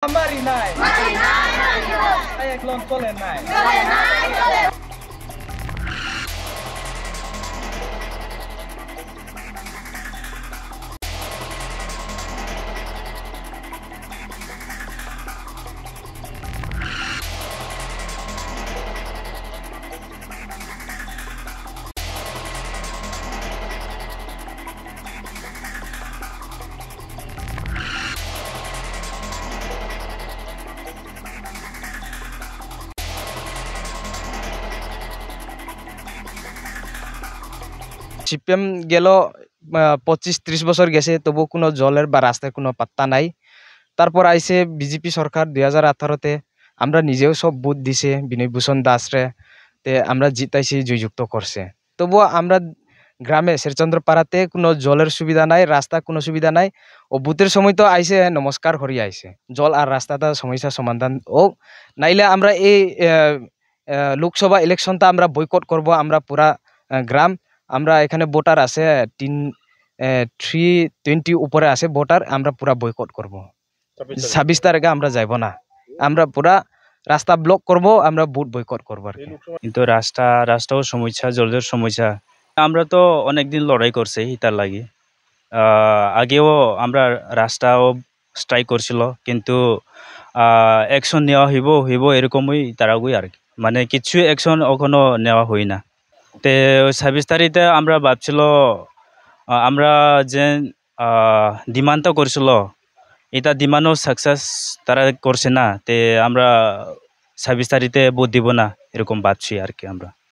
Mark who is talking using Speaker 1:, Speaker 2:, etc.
Speaker 1: Mari naik. Saya kelon tole naik. CPM গেল 25-30 বছর গেছে, তবু কোনো জলের বা রাস্তার কোনো পাত্তা নাই। তারপর আইসে বিজেপি সরকার 2018-তে, আমরা নিজেও সব বুথ দিছে বিনয় ভূষণ দাসরে, তে আমরা জিতাইছি, জয়যুক্ত করছে। তবুও আমরা গ্রামে শেরচন্দ্রপাড়াতে কোনো জলের সুবিধা নাই, রাস্তা কোনো সুবিধা নাই। ও বুথের সময় তো আইসে নমস্কার করি আইসে, জল আর রাস্তাটা সমস্যা সমাধান ও নাইলে আমরা এই লোকসভা ইলেকশনটা আমরা বয়কট করব। আমরা পুরা গ্রাম, আমরা এখানে ভোটার আছে 320 উপরে আছে ভোটার, আমরা পুরা বয়কট করব। 26 তারিখে আমরা যাইব না, আমরা পুরা রাস্তা ব্লক করব, আমরা ভোট বয়কট করব।
Speaker 2: কিন্তু রাস্তাও সমস্যা, জলের সমস্যা। আমরা তো অনেকদিন লড়াই করছি ইতার লাগি। আগেও আমরা রাস্তাও স্ট্রাইক করছিল, কিন্তু অ্যাকশন নেওয়া হইব এরকমই তারাগুই আর কি, মানে কিছু অ্যাকশন এখনো নেওয়া হয় না। তে 26 তারিখে আমরা ভাবছিল আমরা যে ডিমান্ডটা করছিল, এটা ডিমান্ডও সাকসেস তারা করছে না, তে আমরা 26 তারিখে ভোট দিব না এরকম ভাবছি আর কি আমরা।